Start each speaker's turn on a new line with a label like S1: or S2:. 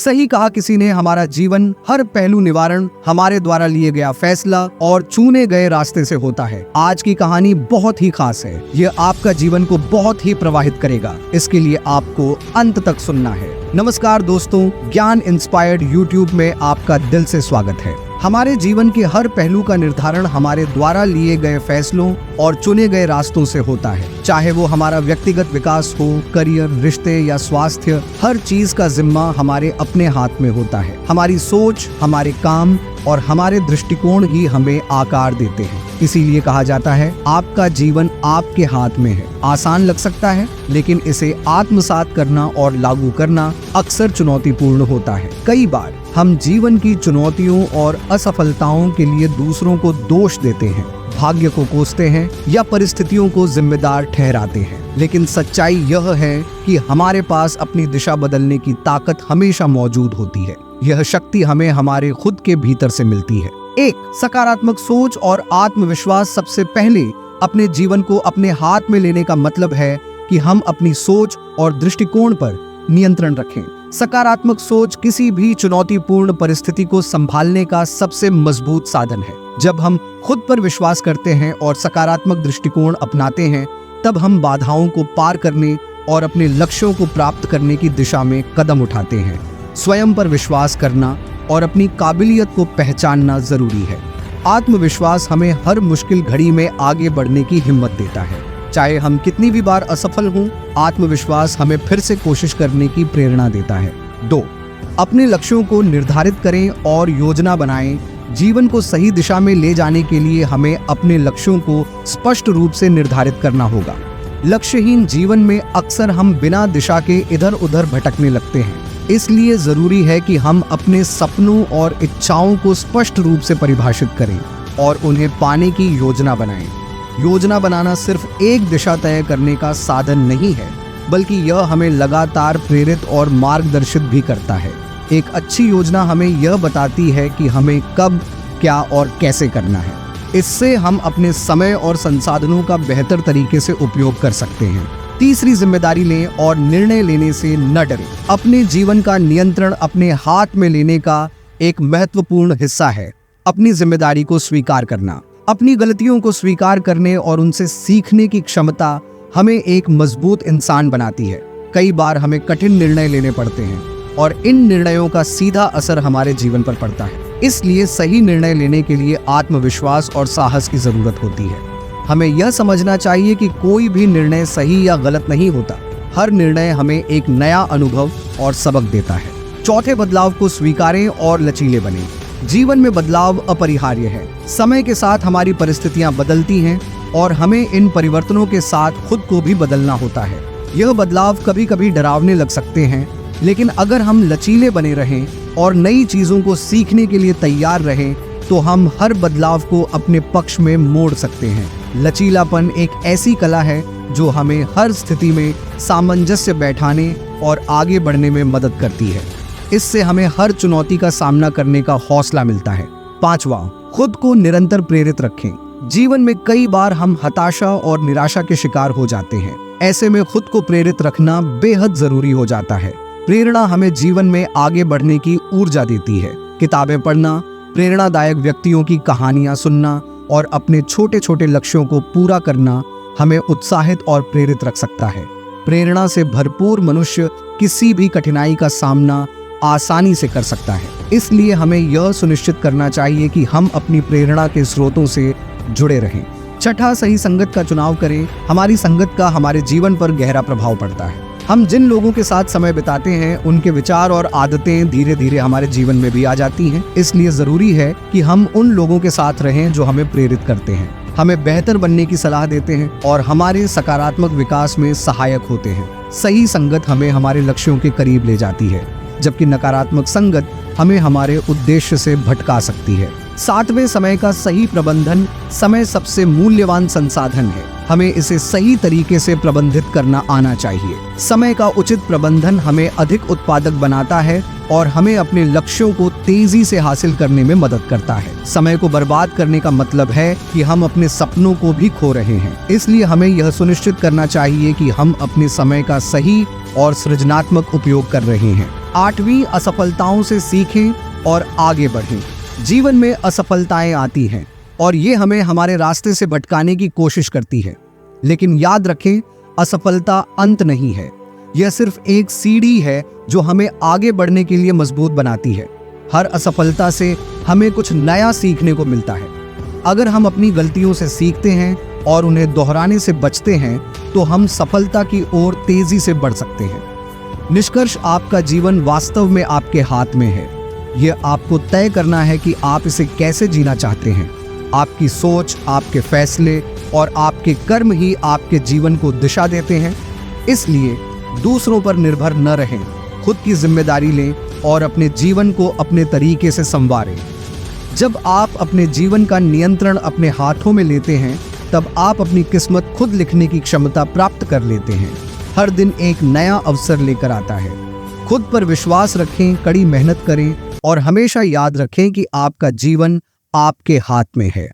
S1: सही कहा किसी ने, हमारा जीवन हर पहलू निवारण हमारे द्वारा लिए गया फैसला और चुने गए रास्ते से होता है। आज की कहानी बहुत ही खास है। ये आपका जीवन को बहुत ही प्रभावित करेगा। इसके लिए आपको अंत तक सुनना है। नमस्कार दोस्तों, ज्ञान इंस्पायर्ड यूट्यूब में आपका दिल से स्वागत है। हमारे जीवन के हर पहलू का निर्धारण हमारे द्वारा लिए गए फैसलों और चुने गए रास्तों से होता है। चाहे वो हमारा व्यक्तिगत विकास हो, करियर, रिश्ते या स्वास्थ्य, हर चीज का जिम्मा हमारे अपने हाथ में होता है। हमारी सोच, हमारे काम और हमारे दृष्टिकोण ही हमें आकार देते हैं। इसीलिए कहा जाता है, आपका जीवन आपके हाथ में है। आसान लग सकता है, लेकिन इसे आत्मसात करना और लागू करना अक्सर चुनौतीपूर्ण होता है। कई बार हम जीवन की चुनौतियों और असफलताओं के लिए दूसरों को दोष देते हैं, भाग्य को कोसते हैं या परिस्थितियों को जिम्मेदार ठहराते हैं। लेकिन सच्चाई यह है कि हमारे पास अपनी दिशा बदलने की ताकत हमेशा मौजूद होती है। यह शक्ति हमें हमारे खुद के भीतर से मिलती है। एक सकारात्मक सोच और आत्मविश्वास सबसे पहले अपने जीवन को अपने हाथ में लेने का मतलब है कि हम अपनी सोच और दृष्टिकोण पर नियंत्रण रखें। सकारात्मक सोच किसी भी चुनौतीपूर्ण परिस्थिति को संभालने का सबसे मजबूत साधन है। जब हम खुद पर विश्वास करते हैं और सकारात्मक दृष्टिकोण अपनाते हैं, तब हम बाधाओं को पार करने और अपने लक्ष्यों को प्राप्त करने की दिशा में कदम उठाते हैं। स्वयं पर विश्वास करना और अपनी काबिलियत को पहचानना जरूरी है। आत्मविश्वास हमें हर मुश्किल घड़ी में आगे बढ़ने की हिम्मत देता है। चाहे हम कितनी भी बार असफल हों, आत्मविश्वास हमें फिर से कोशिश करने की प्रेरणा देता है। 2. अपने लक्ष्यों को निर्धारित करें और योजना बनाएं। जीवन को सही दिशा में ले जाने के लिए हमें अपने लक्ष्यों को स्पष्ट रूप से निर्धारित करना होगा। लक्ष्यहीन जीवन में अक्सर हम बिना दिशा के इधर उधर भटकने लगते हैं। इसलिए जरूरी है कि हम अपने सपनों और इच्छाओं को स्पष्ट रूप से परिभाषित करें और उन्हें पाने की योजना बनाएं। योजना बनाना सिर्फ एक दिशा तय करने का साधन नहीं है, बल्कि यह हमें लगातार प्रेरित और मार्गदर्शित भी करता है। एक अच्छी योजना हमें यह बताती है कि हमें कब, क्या और कैसे करना है। इससे हम अपने समय और संसाधनों का बेहतर तरीके से उपयोग कर सकते हैं। तीसरी, जिम्मेदारी लें और निर्णय लेने से न डरें। अपने जीवन का नियंत्रण अपने हाथ में लेने का एक महत्वपूर्ण हिस्सा है अपनी जिम्मेदारी को स्वीकार करना। अपनी गलतियों को स्वीकार करने और उनसे सीखने की क्षमता हमें एक मजबूत इंसान बनाती है। कई बार हमें कठिन निर्णय लेने पड़ते हैं और इन निर्णयों का सीधा असर हमारे जीवन पर पड़ता है। इसलिए सही निर्णय लेने के लिए आत्मविश्वास और साहस की जरूरत होती है। हमें यह समझना चाहिए कि कोई भी निर्णय सही या गलत नहीं होता। हर निर्णय हमें एक नया अनुभव और सबक देता है। चौथे, बदलाव को स्वीकारें और लचीले बनें। जीवन में बदलाव अपरिहार्य है। समय के साथ हमारी परिस्थितियां बदलती हैं और हमें इन परिवर्तनों के साथ खुद को भी बदलना होता है। यह बदलाव कभी कभी डरावने लग सकते हैं, लेकिन अगर हम लचीले बने रहें और नई चीजों को सीखने के लिए तैयार रहें, तो हम हर बदलाव को अपने पक्ष में मोड़ सकते हैं। लचीलापन एक ऐसी कला है जो हमें हर स्थिति में सामंजस्य बैठाने और आगे बढ़ने में मदद करती है। इससे हमें हर चुनौती का सामना करने का हौसला मिलता है। 5वां, खुद को निरंतर प्रेरित रखें। जीवन में कई बार हम हताशा और निराशा के शिकार हो जाते हैं। ऐसे में खुद को प्रेरित रखना बेहद जरूरी हो जाता है। प्रेरणा हमें जीवन में आगे बढ़ने की ऊर्जा देती है। किताबें पढ़ना, प्रेरणादायक व्यक्तियों की कहानियां सुनना और अपने छोटे छोटे लक्ष्यों को पूरा करना हमें उत्साहित और प्रेरित रख सकता है। प्रेरणा से भरपूर मनुष्य किसी भी कठिनाई का सामना आसानी से कर सकता है। इसलिए हमें यह सुनिश्चित करना चाहिए कि हम अपनी प्रेरणा के स्रोतों से जुड़े रहें। छठा, सही संगत का चुनाव करें। हमारी संगत का हमारे जीवन पर गहरा प्रभाव पड़ता है। हम जिन लोगों के साथ समय बिताते हैं, उनके विचार और आदतें धीरे धीरे हमारे जीवन में भी आ जाती हैं। इसलिए जरूरी है कि हम उन लोगों के साथ रहें जो हमें प्रेरित करते हैं, हमें बेहतर बनने की सलाह देते हैं और हमारे सकारात्मक विकास में सहायक होते हैं। सही संगत हमें हमारे लक्ष्यों के करीब ले जाती है, जबकि नकारात्मक संगत हमें हमारे उद्देश्य से भटका सकती है। 7वें, समय का सही प्रबंधन। समय सबसे मूल्यवान संसाधन है। हमें इसे सही तरीके से प्रबंधित करना आना चाहिए। समय का उचित प्रबंधन हमें अधिक उत्पादक बनाता है और हमें अपने लक्ष्यों को तेजी से हासिल करने में मदद करता है। समय को बर्बाद करने का मतलब है कि हम अपने सपनों को भी खो रहे हैं। इसलिए हमें यह सुनिश्चित करना चाहिए कि हम अपने समय का सही और सृजनात्मक उपयोग कर रहे हैं। 8वीं, असफलताओं से सीखें और आगे बढ़ें। जीवन में असफलताएं आती हैं और ये हमें हमारे रास्ते से भटकाने की कोशिश करती है, लेकिन याद रखें, असफलता अंत नहीं है। यह सिर्फ एक सीढ़ी है जो हमें आगे बढ़ने के लिए मजबूत बनाती है। हर असफलता से हमें कुछ नया सीखने को मिलता है। अगर हम अपनी गलतियों से सीखते हैं और उन्हें दोहराने से बचते हैं तो हम सफलता की ओर तेजी से बढ़ सकते हैं। निष्कर्ष, आपका जीवन वास्तव में आपके हाथ में है। यह आपको तय करना है कि आप इसे कैसे जीना चाहते हैं। आपकी सोच, आपके फैसले और आपके कर्म ही आपके जीवन को दिशा देते हैं। इसलिए दूसरों पर निर्भर न रहें, खुद की जिम्मेदारी लें और अपने जीवन को अपने तरीके से संवारें। जब आप अपने जीवन का नियंत्रण अपने हाथों में लेते हैं, तब आप अपनी किस्मत खुद लिखने की क्षमता प्राप्त कर लेते हैं। हर दिन एक नया अवसर लेकर आता है। खुद पर विश्वास रखें, कड़ी मेहनत करें और हमेशा याद रखें कि आपका जीवन आपके हाथ में है।